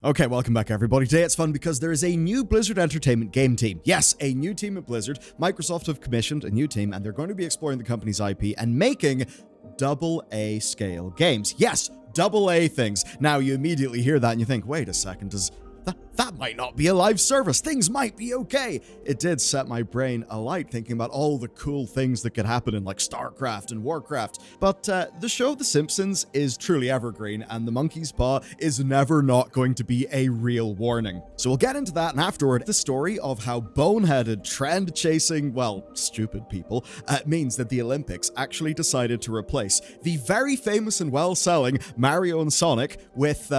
Okay, welcome back everybody. Today it's fun because there is a new Blizzard Entertainment game team. Yes, a new team at Blizzard. Microsoft have commissioned a new team and they're going to be exploring the company's IP and making AA scale games. Yes, AA things. Now you immediately hear that and you think, wait a second, that might not be a live service. Things might be okay. It did set my brain alight thinking about all the cool things that could happen in like StarCraft and Warcraft. But the show The Simpsons is truly evergreen and the monkey's paw is never not going to be a real warning. So we'll get into that, and afterward, the story of how boneheaded, trend-chasing, well, stupid people means that the Olympics actually decided to replace the very famous and well-selling Mario and Sonic with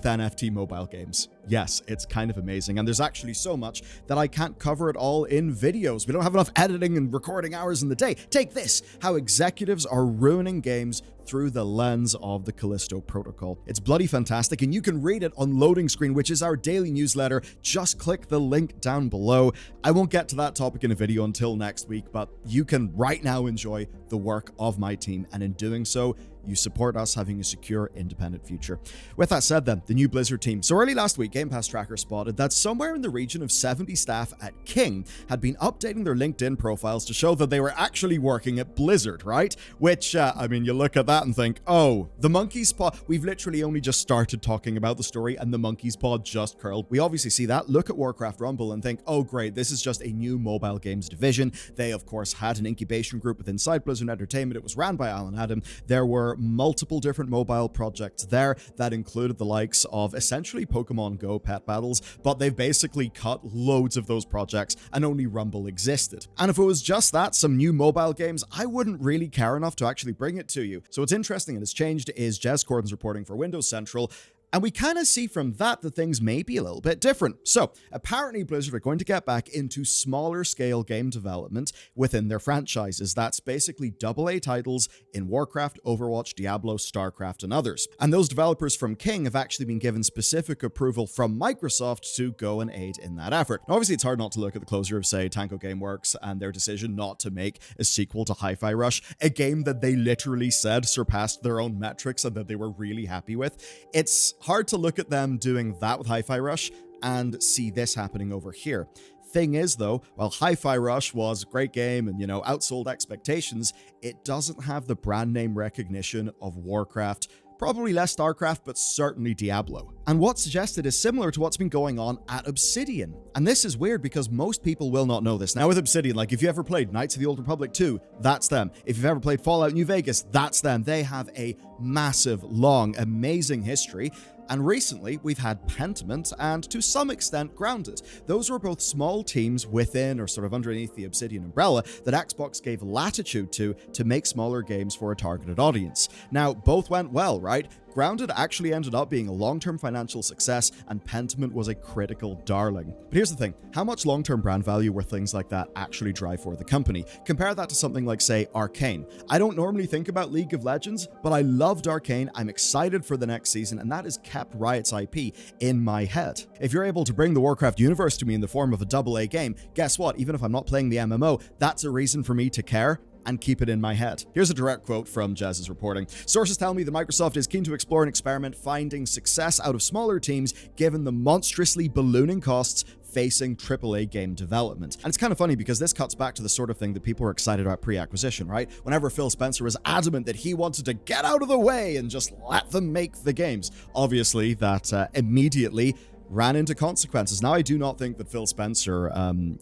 NFT mobile games. Yes, it's kind of amazing, and there's actually so much that I can't cover it all in videos. We don't have enough editing and recording hours in the day. Take this, how executives are ruining games through the lens of the Callisto Protocol. It's bloody fantastic, and you can read it on Loading Screen, which is our daily newsletter. Just click the link down below. I won't get to that topic in a video until next week, but you can right now enjoy the work of my team, and in doing so, you support us having a secure, independent future. With that said then, the new Blizzard team. So early last week, Game Pass Tracker spotted that somewhere in the region of 70 staff at King had been updating their LinkedIn profiles to show that they were actually working at Blizzard, right? Which, I mean, you look at that and think, oh, the monkey's paw. We've literally only just started talking about the story and the monkey's paw just curled. We obviously see that, look at Warcraft Rumble and think, oh great, this is just a new mobile games division. They of course had an incubation group within Blizzard Entertainment. It was ran by Alan Adam. There were multiple different mobile projects there that included the likes of essentially Pokemon Go pet battles, but they've basically cut loads of those projects and only Rumble existed. And if it was just that, some new mobile games, I wouldn't really care enough to actually bring it to you. So what's interesting and has changed is Jez Corden's reporting for Windows Central, and we kind of see from that things may be a little bit different. So apparently Blizzard are going to get back into smaller scale game development within their franchises. That's basically AA titles in Warcraft, Overwatch, Diablo, StarCraft, and others. And those developers from King have actually been given specific approval from Microsoft to go and aid in that effort. Now, obviously, it's hard not to look at the closure of, say, Tango Gameworks and their decision not to make a sequel to Hi-Fi Rush, a game that they literally said surpassed their own metrics and that they were really happy with. It's hard to look at them doing that with Hi-Fi Rush and see this happening over here. Thing is though, while Hi-Fi Rush was a great game and, outsold expectations, it doesn't have the brand name recognition of Warcraft, probably less StarCraft, but certainly Diablo. And what's suggested is similar to what's been going on at Obsidian. And this is weird because most people will not know this. Now with Obsidian, like if you ever played Knights of the Old Republic 2, that's them. If you've ever played Fallout New Vegas, that's them. They have a massive, long, amazing history. And recently, we've had Pentiment and, to some extent, Grounded. Those were both small teams within or sort of underneath the Obsidian umbrella that Xbox gave latitude to make smaller games for a targeted audience. Now, both went well, right? Grounded actually ended up being a long-term financial success, and Pentiment was a critical darling. But here's the thing, how much long-term brand value were things like that actually drive for the company? Compare that to something like, say, Arcane. I don't normally think about League of Legends, but I loved Arcane, I'm excited for the next season, and that has kept Riot's IP in my head. If you're able to bring the Warcraft universe to me in the form of a AA game, guess what? Even if I'm not playing the MMO, that's a reason for me to care and keep it in my head. Here's a direct quote from Jez's reporting. Sources tell me that Microsoft is keen to explore and experiment finding success out of smaller teams given the monstrously ballooning costs facing AAA game development. And it's kind of funny because this cuts back to the sort of thing that people were excited about pre-acquisition, right? Whenever Phil Spencer was adamant that he wanted to get out of the way and just let them make the games. Obviously, that immediately ran into consequences. Now, I do not think that Phil Spencer,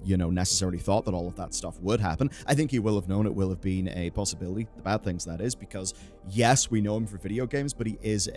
necessarily thought that all of that stuff would happen. I think he will have known it will have been a possibility. The bad things, that is, because yes, we know him for video games, but he is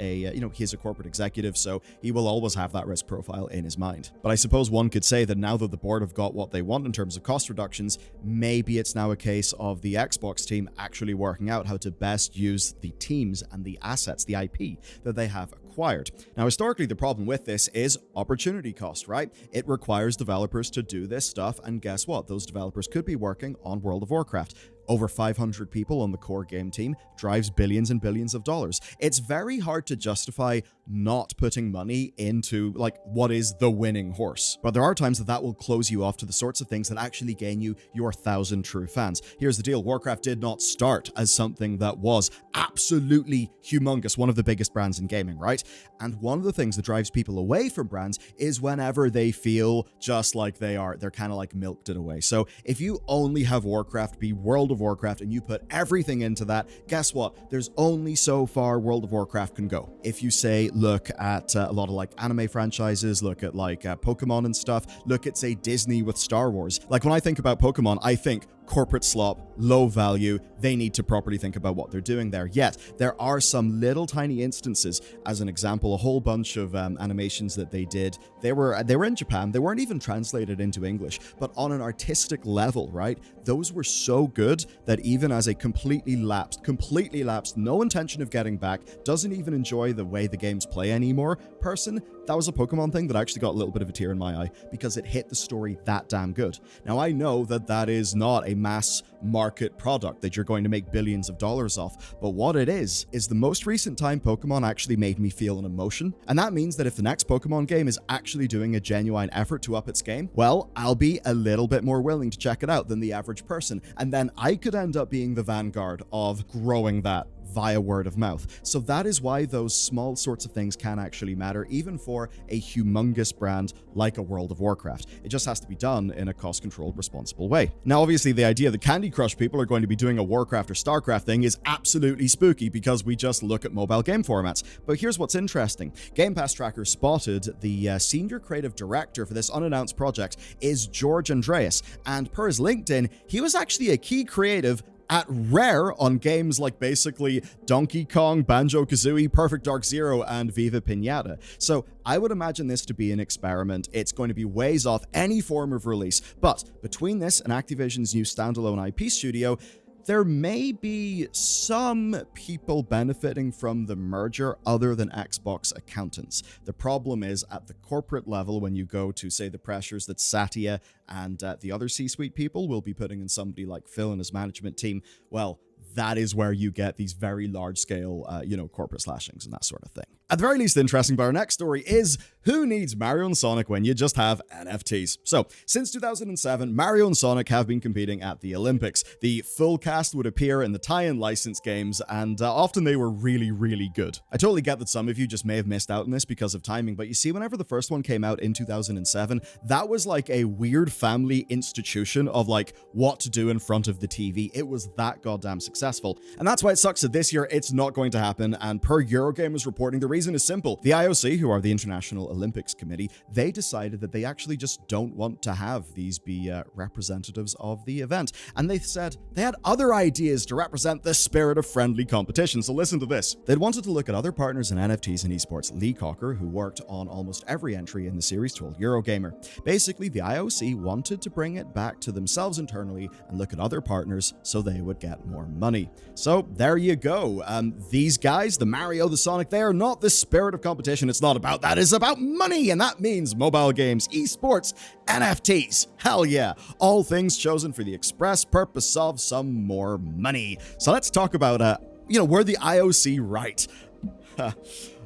he's a corporate executive, so he will always have that risk profile in his mind. But I suppose one could say that now that the board have got what they want in terms of cost reductions, maybe it's now a case of the Xbox team actually working out how to best use the teams and the assets, the IP that they have acquired. Now, historically, the problem with this is opportunity cost, right? It requires developers to do this stuff, and guess what? Those developers could be working on World of Warcraft. Over 500 people on the core game team drives billions and billions of dollars. It's very hard to justify not putting money into like what is the winning horse. But there are times that will close you off to the sorts of things that actually gain you your 1,000 true fans. Here's the deal. Warcraft did not start as something that was absolutely humongous, one of the biggest brands in gaming, right? And one of the things that drives people away from brands is whenever they feel just like they're kind of like milked it away. So if you only have Warcraft be World of Warcraft and you put everything into that, guess what? There's only so far World of Warcraft can go. If you say, look at a lot of like anime franchises, look at like Pokemon and stuff, look at say Disney with Star Wars. Like when I think about Pokemon, I think corporate slop, low value. They need to properly think about what they're doing there. Yet, there are some little tiny instances. As an example, a whole bunch of animations that they did, they were in Japan. They weren't even translated into English, but on an artistic level, right? Those were so good that even as a completely lapsed, no intention of getting back, doesn't even enjoy the way the games play anymore person, that was a Pokemon thing that actually got a little bit of a tear in my eye because it hit the story that damn good. Now, I know that is not a mass market product that you're going to make billions of dollars off, but what it is the most recent time Pokemon actually made me feel an emotion. And that means that if the next Pokemon game is actually doing a genuine effort to up its game, well, I'll be a little bit more willing to check it out than the average person. And then I could end up being the vanguard of growing that via word of mouth. So that is why those small sorts of things can actually matter, even for a humongous brand like a World of Warcraft. It just has to be done in a cost-controlled, responsible way. Now, obviously, the idea that Candy Crush people are going to be doing a Warcraft or StarCraft thing is absolutely spooky because we just look at mobile game formats. But here's what's interesting. Game Pass Tracker spotted the senior creative director for this unannounced project is George Andreas, and per his LinkedIn, he was actually a key creative at Rare on games like basically Donkey Kong, Banjo-Kazooie, Perfect Dark Zero, and Viva Pinata. So I would imagine this to be an experiment. It's going to be ways off any form of release. But between this and Activision's new standalone IP studio, there may be some people benefiting from the merger other than Xbox accountants. The problem is at the corporate level, when you go to, say, the pressures that Satya and the other C-suite people will be putting in somebody like Phil and his management team, well, that is where you get these very large-scale, corporate slashings and that sort of thing. At the very least interesting, but our next story is, who needs Mario and Sonic when you just have NFTs? So, since 2007, Mario and Sonic have been competing at the Olympics. The full cast would appear in the tie-in license games, and often they were really, really good. I totally get that some of you just may have missed out on this because of timing, but you see, whenever the first one came out in 2007, that was like a weird family institution of like what to do in front of the TV. It was that goddamn successful. And that's why it sucks that this year it's not going to happen, and per Eurogamer's reporting, the reason is simple. The IOC, who are the International Olympics Committee, they decided that they actually just don't want to have these be representatives of the event. And they said they had other ideas to represent the spirit of friendly competition. So listen to this. They'd wanted to look at other partners in NFTs and esports. Lee Cocker, who worked on almost every entry in the series, told Eurogamer. Basically, the IOC wanted to bring it back to themselves internally and look at other partners so they would get more money. So there you go. These guys, the Mario, the Sonic, they are not the spirit of competition. It's not about that. It's about money, and that means mobile games, esports, NFTs. Hell yeah. All things chosen for the express purpose of some more money. So let's talk about, were the IOC right?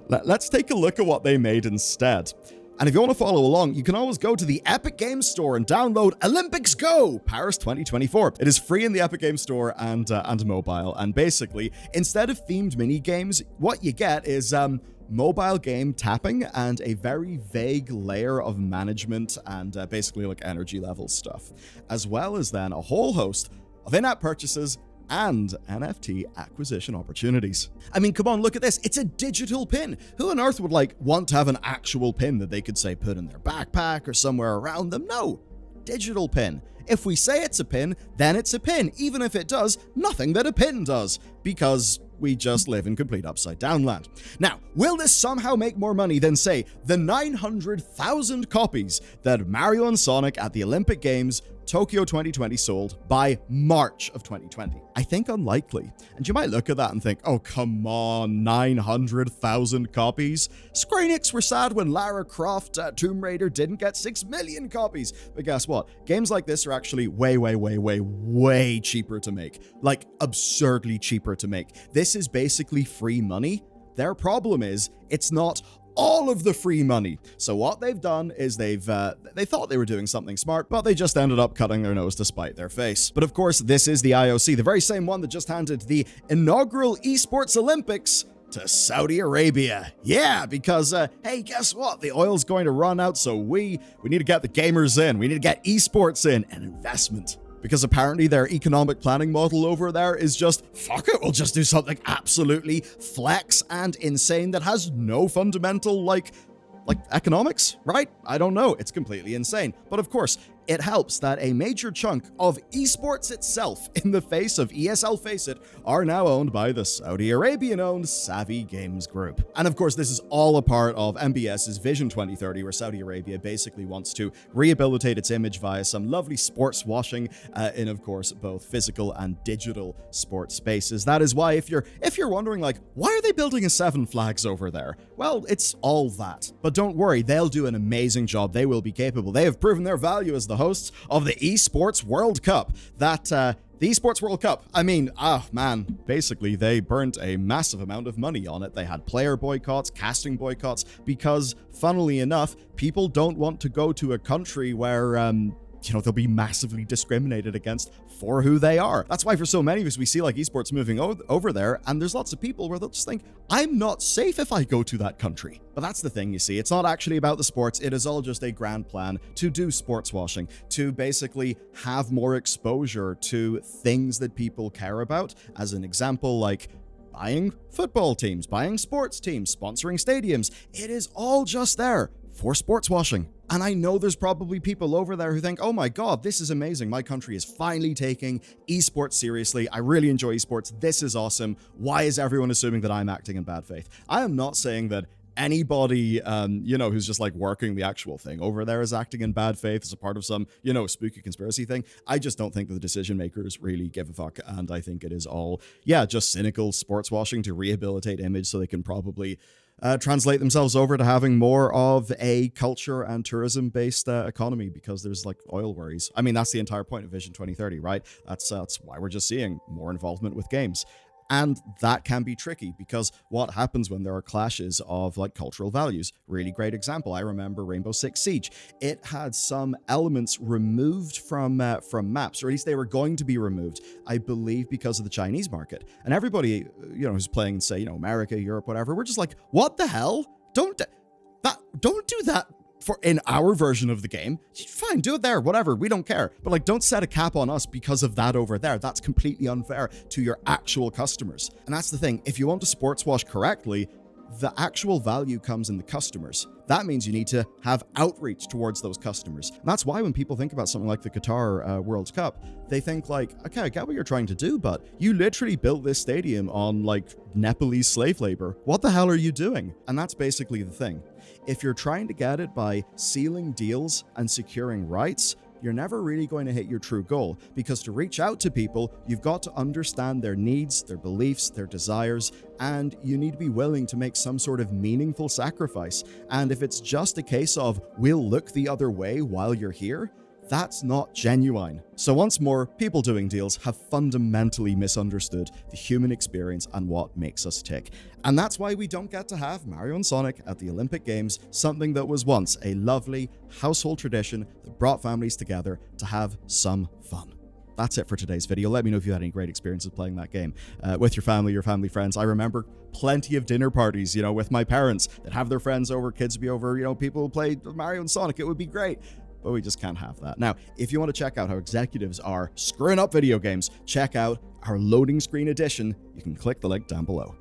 Let's take a look at what they made instead. And if you want to follow along, you can always go to the Epic Games Store and download Olympics Go Paris 2024. It is free in the Epic Games Store and mobile. And basically, instead of themed mini games, what you get is mobile game tapping and a very vague layer of management and basically like energy level stuff, as well as then a whole host of in-app purchases and NFT acquisition opportunities. I mean, come on, look at this. It's a digital pin. Who on earth would want to have an actual pin that they could say put in their backpack or somewhere around them? No, digital pin. If we say it's a pin, then it's a pin, even if it does nothing that a pin does, because we just live in complete upside down land. Now, will this somehow make more money than, say, the 900,000 copies that Mario and Sonic at the Olympic Games Tokyo 2020 sold by March of 2020? I think unlikely. And you might look at that and think, oh, come on, 900,000 copies? Square Enix were sad when Lara Croft Tomb Raider didn't get 6 million copies. But guess what? Games like this are actually way cheaper to make. Like, absurdly cheaper to make. This is basically free money. Their problem is, it's not, all of the free money. So what they've done is they thought they were doing something smart, but they just ended up cutting their nose to spite their face. But of course, this is the IOC, the very same one that just handed the inaugural esports Olympics to Saudi Arabia. Yeah, because, hey, guess what? The oil's going to run out, so we need to get the gamers in. We need to get esports in, and investment. Because apparently their economic planning model over there is just, fuck it, we'll just do something absolutely flex and insane that has no fundamental, like economics, right? I don't know. It's completely insane. But of course, it helps that a major chunk of esports itself, in the face of ESL Faceit, are now owned by the Saudi Arabian-owned Savvy Games Group. And of course, this is all a part of MBS's Vision 2030, where Saudi Arabia basically wants to rehabilitate its image via some lovely sports washing in, of course, both physical and digital sports spaces. That is why, if you're wondering, like, why are they building a 7 Flags over there? Well, it's all that. But don't worry, they'll do an amazing job. They will be capable. They have proven their value as the hosts of the Esports World Cup. The Esports World Cup, I mean, basically they burnt a massive amount of money on it. They had player boycotts, casting boycotts, because, funnily enough, people don't want to go to a country where, they'll be massively discriminated against for who they are. That's why for so many of us, we see like esports moving over there, and there's lots of people where they'll just think, I'm not safe if I go to that country. But that's the thing, you see. It's not actually about the sports. It is all just a grand plan to do sports washing, to basically have more exposure to things that people care about. As an example, like buying football teams, buying sports teams, sponsoring stadiums. It is all just there for sports washing. And I know there's probably people over there who think, oh my God, this is amazing. My country is finally taking esports seriously. I really enjoy esports. This is awesome. Why is everyone assuming that I'm acting in bad faith? I am not saying that anybody, who's just like working the actual thing over there is acting in bad faith as a part of some, spooky conspiracy thing. I just don't think that the decision makers really give a fuck. And I think it is all, just cynical sports washing to rehabilitate image so they can probably translate themselves over to having more of a culture and tourism-based economy, because there's like oil worries. I mean, that's the entire point of Vision 2030, right? That's why we're just seeing more involvement with games. And that can be tricky, because what happens when there are clashes of like cultural values? Really great example. I remember Rainbow Six Siege. It had some elements removed from maps, or at least they were going to be removed, I believe, because of the Chinese market. And everybody, who's playing in, say, America, Europe, whatever, we're just like, what the hell? Don't do that. In our version of the game, fine, do it there, whatever, we don't care. But like, don't set a cap on us because of that over there. That's completely unfair to your actual customers. And that's the thing, if you want to sports wash correctly, the actual value comes in the customers. That means you need to have outreach towards those customers. And that's why when people think about something like the Qatar World Cup, they think like, okay, I get what you're trying to do, but you literally built this stadium on like Nepalese slave labor. What the hell are you doing? And that's basically the thing. If you're trying to get it by sealing deals and securing rights, you're never really going to hit your true goal, because to reach out to people, you've got to understand their needs, their beliefs, their desires, and you need to be willing to make some sort of meaningful sacrifice. And if it's just a case of, we'll look the other way while you're here, that's not genuine. So once more, people doing deals have fundamentally misunderstood the human experience and what makes us tick. And that's why we don't get to have Mario and Sonic at the Olympic Games, something that was once a lovely household tradition that brought families together to have some fun. That's it for today's video. Let me know if you had any great experiences playing that game with your family friends. I remember plenty of dinner parties, with my parents that have their friends over, kids be over, people who play Mario and Sonic. It would be great. But we just can't have that. Now, if you want to check out how executives are screwing up video games, check out our loading screen edition. You can click the link down below.